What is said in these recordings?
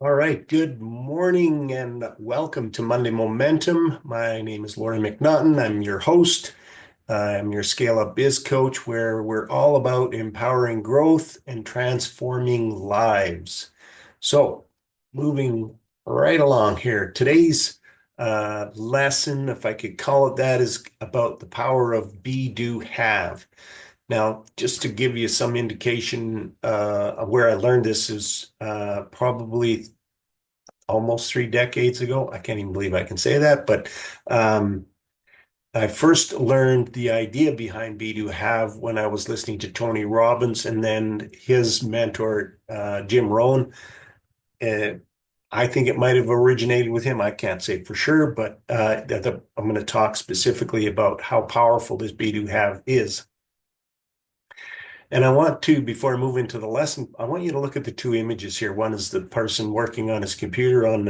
All right, good morning and welcome to Monday Momentum. My name is Laurie McNaughton. I'm your host. I'm your Scale Up Biz Coach, where we're all about empowering growth and transforming lives. So, moving right along here, today's lesson, if I could call it that, is about the power of be, do, have. Now, just to give you some indication of where I learned this is probably almost 3 decades ago. I can't even believe I can say that, but um, I first learned the idea behind Be Do Have when I was listening to Tony Robbins and then his mentor, Jim Rohn. Uh, I think it might have originated with him. I can't say for sure, but I'm going to talk specifically about how powerful this Be Do Have is. And I want to, before I move into the lesson, I want you to look at the two images here. One is the person working on his computer on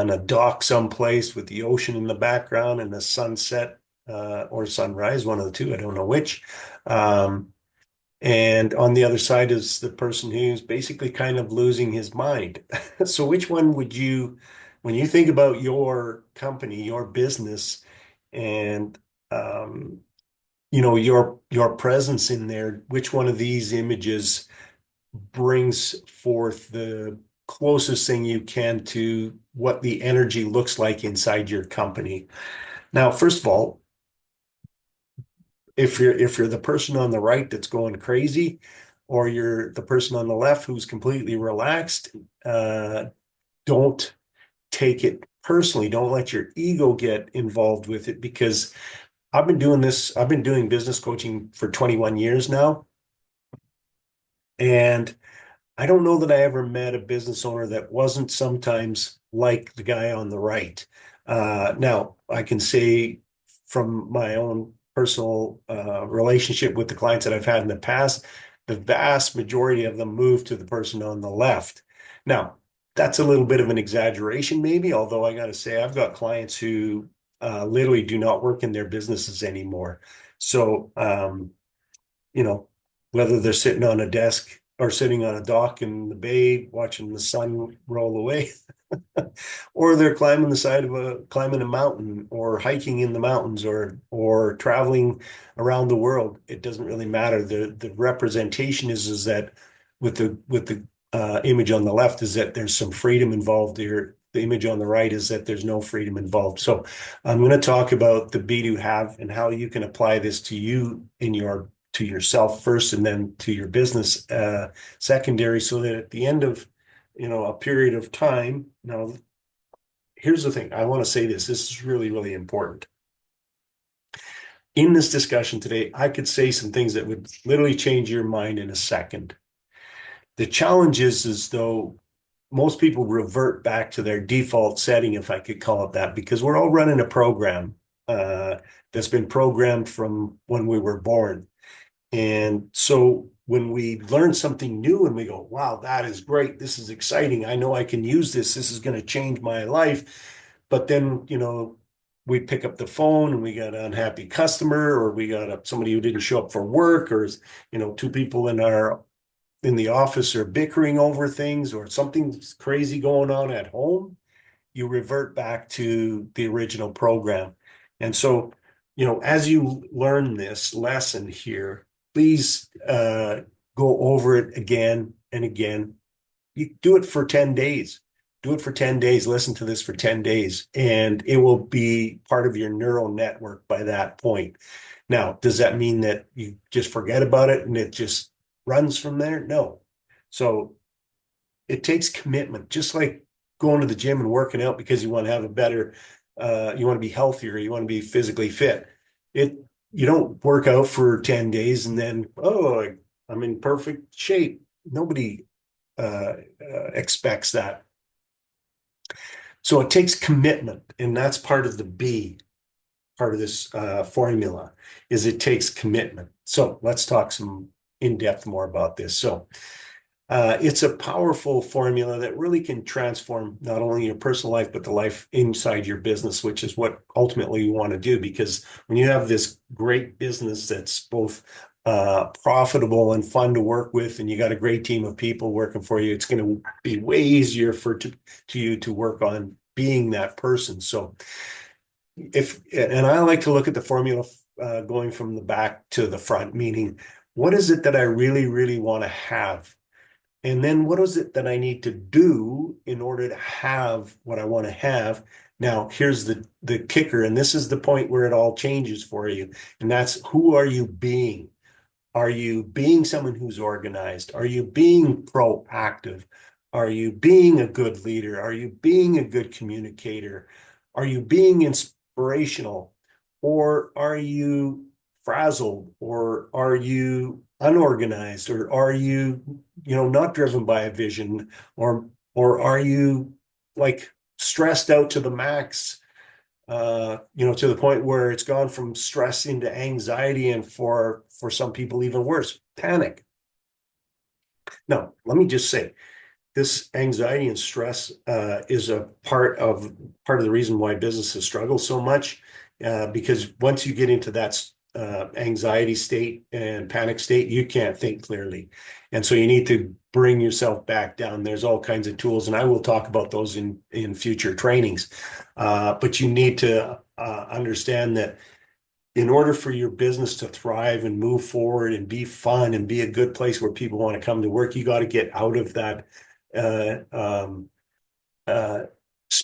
a dock someplace with the ocean in the background and the sunset or sunrise, one of the two, I don't know which. Um, and on the other side is the person who's basically kind of losing his mind. So which one would you, when you think about your company, your business, and your presence in there, which one of these images brings forth the closest thing you can to what the energy looks like inside your company? Now, first of all, if you're the person on the right that's going crazy, or you're the person on the left who's completely relaxed, uh, don't take it personally. Don't let your ego get involved with it because I've been doing this. I've been doing business coaching for 21 years now, and I don't know that I ever met a business owner that wasn't sometimes like the guy on the right. Now, I can say from my own personal relationship with the clients that I've had in the past, the vast majority of them move to the person on the left. Now, that's a little bit of an exaggeration, maybe, although I got to say, I've got clients who literally do not work in their businesses anymore. So, you know, whether they're sitting on a desk or sitting on a dock in the bay watching the sun roll away, or they're climbing a mountain or hiking in the mountains or traveling around the world. It doesn't really matter. The representation is that with the image on the left is that there's some freedom involved here. The image on the right is that there's no freedom involved. So I'm going to talk about the be do have and how you can apply this to you in your to yourself first and then to your business secondary, so that at the end of a period of time. Now, here's the thing. I want to say this is really, really important. In this discussion today, I could say some things that would literally change your mind in a second. The challenge is though most people revert back to their default setting, if I could call it that, because we're all running a program uh, that's been programmed from when we were born. And so when we learn something new and we go, wow, that is great. This is exciting. I know I can use this. This is going to change my life. But then, we pick up the phone and we got an unhappy customer, or we got somebody who didn't show up for work, or, two people in the office are bickering over things, or something's crazy going on at home. You revert back to the original program. And so, as you learn this lesson here, please go over it again and again. You do it for 10 days. Do it for 10 days. Listen to this for 10 days, and it will be part of your neural network by that point. Now, does that mean that you just forget about it and it just runs from there? No. So it takes commitment, just like going to the gym and working out because you want to have you want to be healthier, you want to be physically fit. It, you don't work out for 10 days and then, oh, I'm in perfect shape. Nobody expects that. So it takes commitment, and that's part of the B part of this formula is it takes commitment. So let's talk some in depth more about this. So it's a powerful formula that really can transform not only your personal life, but the life inside your business, which is what ultimately you want to do. Because when you have this great business that's both profitable and fun to work with, and you got a great team of people working for you, it's going to be way easier to you to work on being that person. So and I like to look at the formula going from the back to the front, meaning what is it that I really, really want to have? And then what is it that I need to do in order to have what I want to have? Now, here's the kicker, and this is the point where it all changes for you. And that's, who are you being? Are you being someone who's organized? Are you being proactive? Are you being a good leader? Are you being a good communicator? Are you being inspirational? Or are you frazzled? Or are you unorganized? Or are you, not driven by a vision? Or are you like stressed out to the max, to the point where it's gone from stress into anxiety, and for some people even worse, panic. Now, let me just say, this anxiety and stress is a part of the reason why businesses struggle so much, because once you get into that anxiety state and panic state, you can't think clearly, and so you need to bring yourself back down. There's all kinds of tools, and I will talk about those in future trainings. But you need to understand that in order for your business to thrive and move forward and be fun and be a good place where people want to come to work, you got to get out of that uh, um, uh,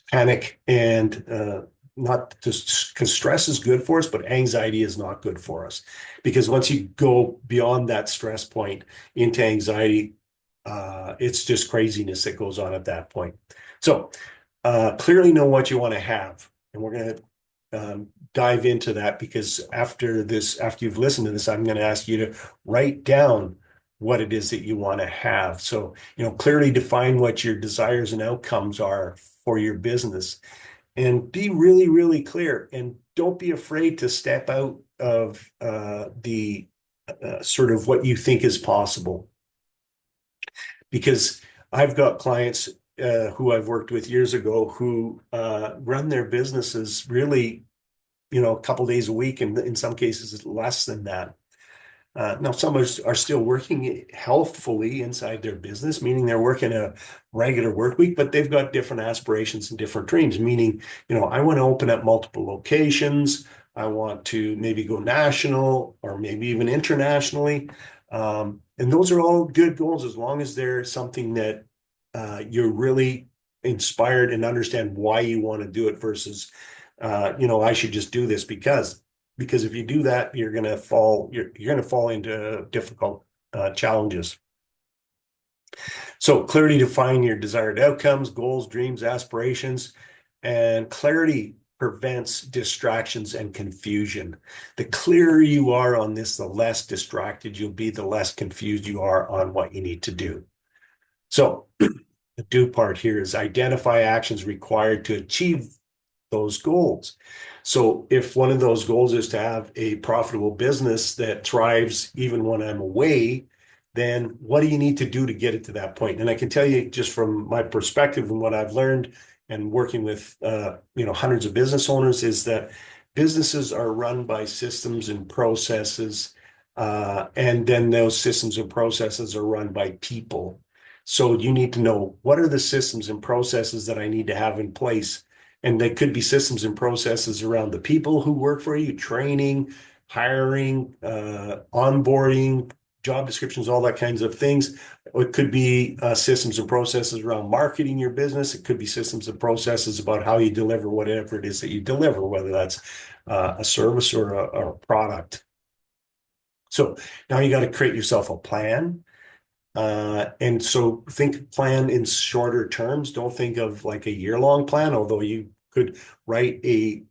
panic, and not just because stress is good for us, but anxiety is not good for us. Because once you go beyond that stress point into anxiety, it's just craziness that goes on at that point. So clearly know what you want to have. And we're going to dive into that, because after you've listened to this, I'm going to ask you to write down what it is that you want to have. So, clearly define what your desires and outcomes are for your business, and be really, really clear. And don't be afraid to step out of the sort of what you think is possible. Because I've got clients who I've worked with years ago who run their businesses really, a couple days a week, and in some cases less than that. Now, some are still working healthfully inside their business, meaning they're working a regular work week, but they've got different aspirations and different dreams, meaning, I want to open up multiple locations. I want to maybe go national or maybe even internationally. And those are all good goals, as long as they're something that you're really inspired and understand why you want to do it versus, I should just do this because if you do that, you're going to fall into difficult challenges. So clearly define your desired outcomes, goals, dreams, aspirations, and clarity prevents distractions and confusion. The clearer you are on this, the less distracted you'll be, the less confused you are on what you need to do. So the do part here is identify actions required to achieve those goals. So if one of those goals is to have a profitable business that thrives even when I'm away, then what do you need to do to get it to that point? And I can tell you, just from my perspective and what I've learned and working with hundreds of business owners, is that businesses are run by systems and processes, and then those systems and processes are run by people. So you need to know, what are the systems and processes that I need to have in place? And they could be systems and processes around the people who work for you, training, hiring, onboarding, job descriptions, all that kinds of things. It could be systems and processes around marketing your business. It could be systems and processes about how you deliver whatever it is that you deliver, whether that's a service or a product. So now you got to create yourself a plan. And so plan in shorter terms. Don't think of like a year-long plan, although you could write a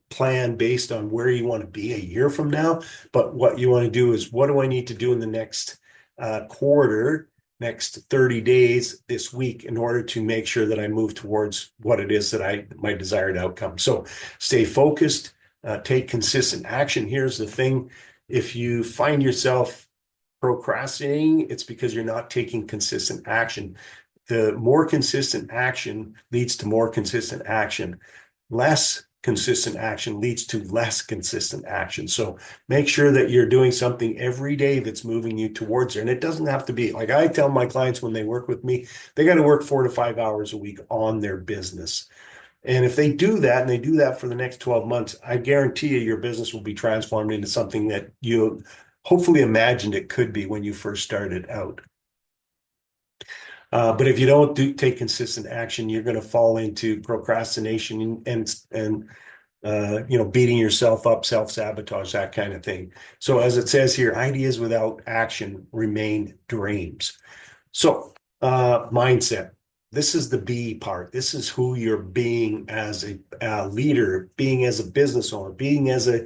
plan based on where you want to be a year from now. But what you want to do is, what do I need to do in the next quarter, next 30 days, this week, in order to make sure that I move towards what it is that my desired outcome. So stay focused, take consistent action. Here's the thing. If you find yourself procrastinating, it's because you're not taking consistent action. The more consistent action leads to more consistent action. Less consistent action leads to less consistent action. So make sure that you're doing something every day that's moving you towards there. And it doesn't have to be like I tell my clients when they work with me, they got to work 4 to 5 hours a week on their business. And if they do that and they do that for the next 12 months, I guarantee you your business will be transformed into something that you hopefully imagined it could be when you first started out. But if you don't take consistent action, you're going to fall into procrastination and beating yourself up, self-sabotage, that kind of thing. So as it says here, ideas without action remain dreams. So mindset. This is the B part. This is who you're being as a leader, being as a business owner, being as a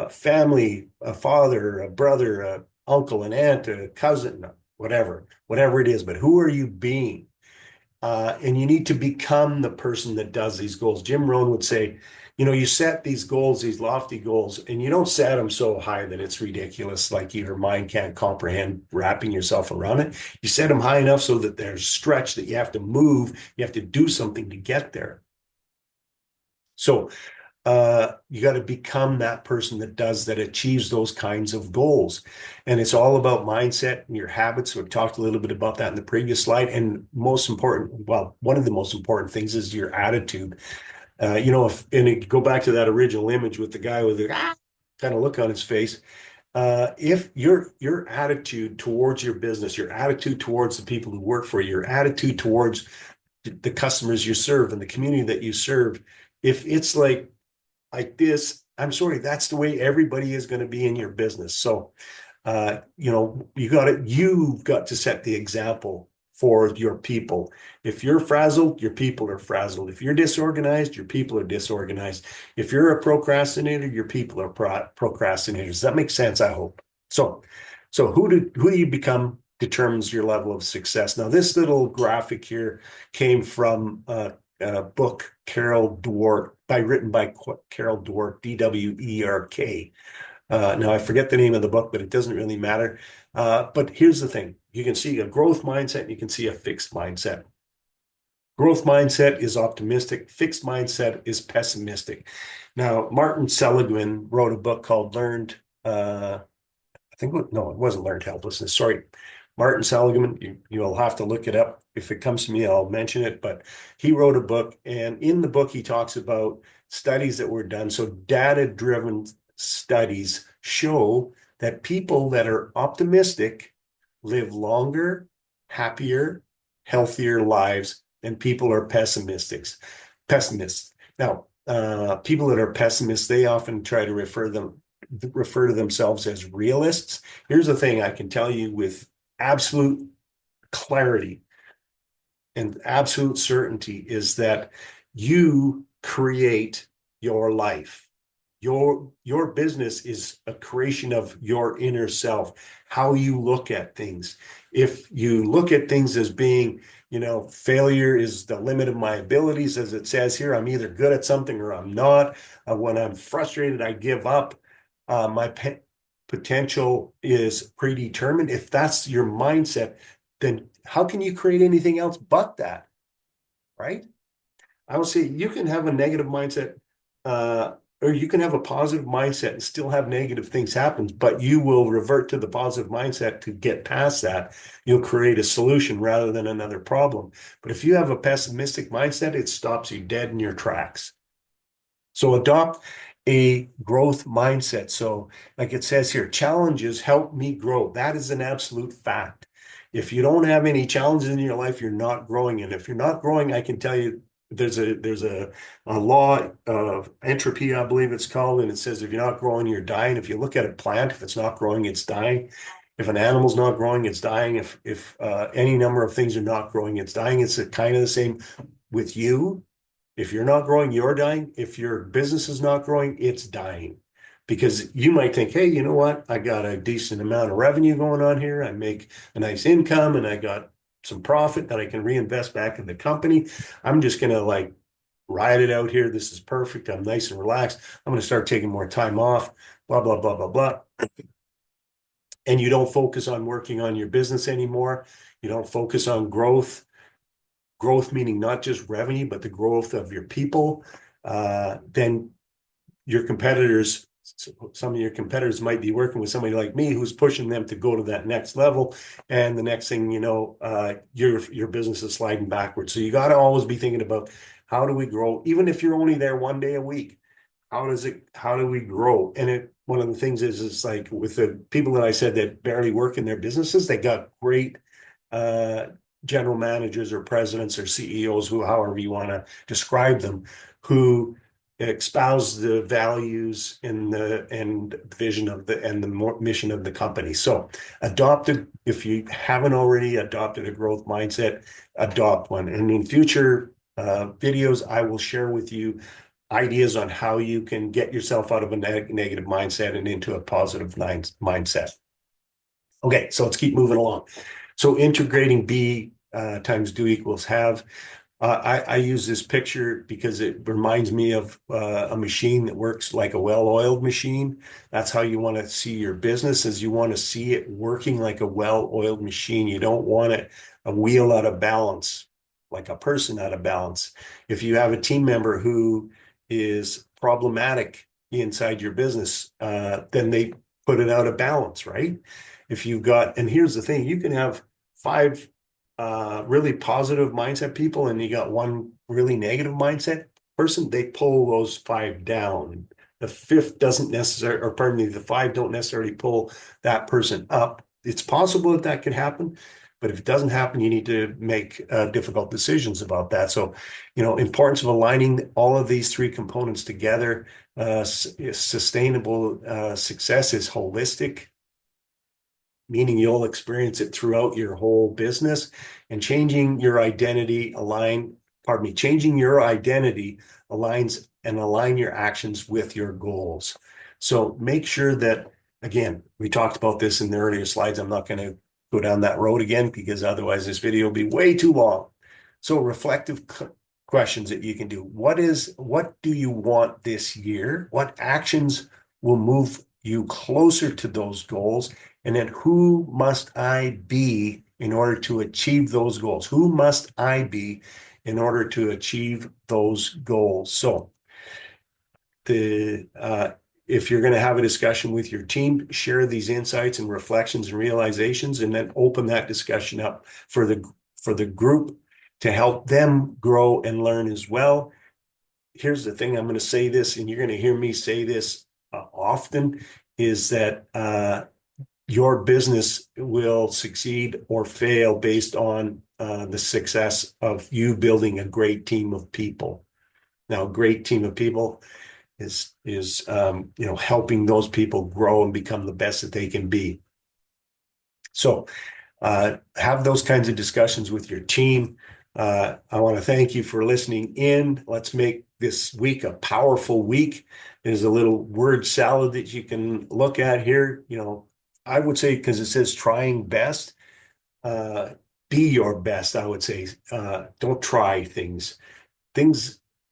family, a father, a brother, a uncle, an aunt, a cousin, whatever it is. But who are you being? And you need to become the person that does these goals. Jim Rohn would say, you set these goals, these lofty goals, and you don't set them so high that it's ridiculous, like your mind can't comprehend wrapping yourself around it. You set them high enough so that there's stretch, that you have to move, you have to do something to get there. So you got to become that person that does that, achieves those kinds of goals. And it's all about mindset and your habits. We've talked a little bit about that in the previous slide. And most important, well, one of the most important things is your attitude. Go back to that original image with the guy with the kind of look on his face. If your attitude towards your business, your attitude towards the people who work for you, your attitude towards the customers you serve and the community that you serve, if it's like this, I'm sorry, that's the way everybody is going to be in your business. So, you've got to set the example for your people. If you're frazzled, your people are frazzled. If you're disorganized, your people are disorganized. If you're a procrastinator, your people are procrastinators. Does that make sense? I hope. So who do you become determines your level of success. Now, this little graphic here came from book Carol Dweck written by Carol Dweck, Dwerk. Now I forget the name of the book, but it doesn't really matter. But here's the thing: you can see a growth mindset, and you can see a fixed mindset. Growth mindset is optimistic. Fixed mindset is pessimistic. Now, Martin Seligman wrote a book called Learned. I think no, it wasn't Learned Helplessness. Sorry, Martin Seligman, you'll have to look it up. If it comes to me, I'll mention it. But he wrote a book, and in the book, he talks about studies that were done. So data-driven studies show that people that are optimistic live longer, happier, healthier lives than people are pessimists. Now, people that are pessimists, they often try to refer to themselves as realists. Here's the thing I can tell you with absolute clarity and absolute certainty is that you create your life. Your business is a creation of your inner self, how you look at things. If you look at things as being, failure is the limit of my abilities, as it says here, I'm either good at something or I'm not. When I'm frustrated, I give up. My potential is predetermined. If that's your mindset, then how can you create anything else but that, right? I would say you can have a negative mindset, or you can have a positive mindset and still have negative things happen, but you will revert to the positive mindset to get past that. You'll create a solution rather than another problem. But if you have a pessimistic mindset, it stops you dead in your tracks. So adopt a growth mindset. So like it says here, challenges help me grow. That is an absolute fact. If you don't have any challenges in your life, you're not growing. And if you're not growing, I can tell you there's a law of entropy, I believe it's called, and it says if you're not growing, you're dying. If you look at a plant, if it's not growing, it's dying. If an animal's not growing, it's dying. If any number of things are not growing, it's dying. It's kind of the same with you. If you're not growing, you're dying. If your business is not growing, it's dying. Because you might think, hey, you know what? I got a decent amount of revenue going on here. I make a nice income and I got some profit that I can reinvest back in the company. I'm just going to ride it out here. This is perfect. I'm nice and relaxed. I'm going to start taking more time off, blah, blah, blah, blah, blah. And you don't focus on working on your business anymore. You don't focus on growth meaning not just revenue, but the growth of your people. then your competitors, some of your competitors might be working with somebody like me who's pushing them to go to that next level. And the next thing you know, your business is sliding backwards. So you got to always be thinking about how do we grow, even if you're only there one day a week. How do we grow? And one of the things is like with the people that I said that barely work in their businesses, they got great uh, general managers or presidents or CEOs, who, however you want to describe them, who espouse the values and vision of the mission of the company. So if you haven't already adopted a growth mindset, adopt one. And in future videos, I will share with you ideas on how you can get yourself out of a negative mindset and into a positive mindset. Okay, so let's keep moving along. So integrating be times do equals have. I use this picture because it reminds me of a machine that works like a well-oiled machine. That's how you want to see your business, is you want to see it working like a well-oiled machine. You don't want a wheel out of balance, like a person out of balance. If you have a team member who is problematic inside your business, then they put it out of balance, right? And here's the thing, you can have five really positive mindset people and you got one really negative mindset person, they pull those five down. The fifth doesn't necessarily, or pardon me, the five don't necessarily pull that person up. It's possible that that could happen, but if it doesn't happen, you need to make difficult decisions about that. So, importance of aligning all of these three components together. Sustainable success is holistic, meaning you'll experience it throughout your whole business. And changing your identity align your actions with your goals. So make sure that, again, we talked about this in the earlier slides. I'm not going to go down that road again because otherwise this video will be way too long. So reflective questions that you can do. What do you want this year? What actions will move you closer to those goals? And then who must I be in order to achieve those goals? Who must I be in order to achieve those goals? So if you're going to have a discussion with your team, share these insights and reflections and realizations, and then open that discussion up for the group to help them grow and learn as well. Here's the thing, I'm going to say this, and you're going to hear me say this often, is that your business will succeed or fail based on the success of you building a great team of people. Now, a great team of people is helping those people grow and become the best that they can be. So have those kinds of discussions with your team. I want to thank you for listening in. Let's make this week a powerful week. There's a little word salad that you can look at here. I would say, because it says trying best, be your best, I would say. Don't try things.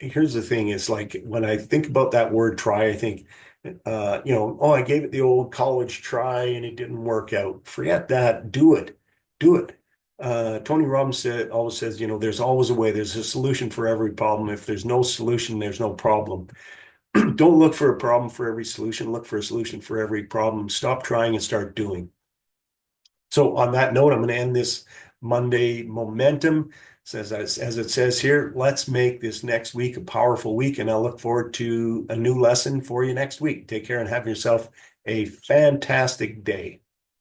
Here's the thing, it's like when I think about that word try, I think, I gave it the old college try and it didn't work out. Forget that. Do it. Do it. Tony Robbins always says, there's always a way. There's a solution for every problem. If there's no solution, there's no problem. Don't look for a problem for every solution. Look for a solution for every problem. Stop trying and start doing. So on that note, I'm going to end this Monday momentum. As it says here, let's make this next week a powerful week, and I'll look forward to a new lesson for you next week. Take care and have yourself a fantastic day.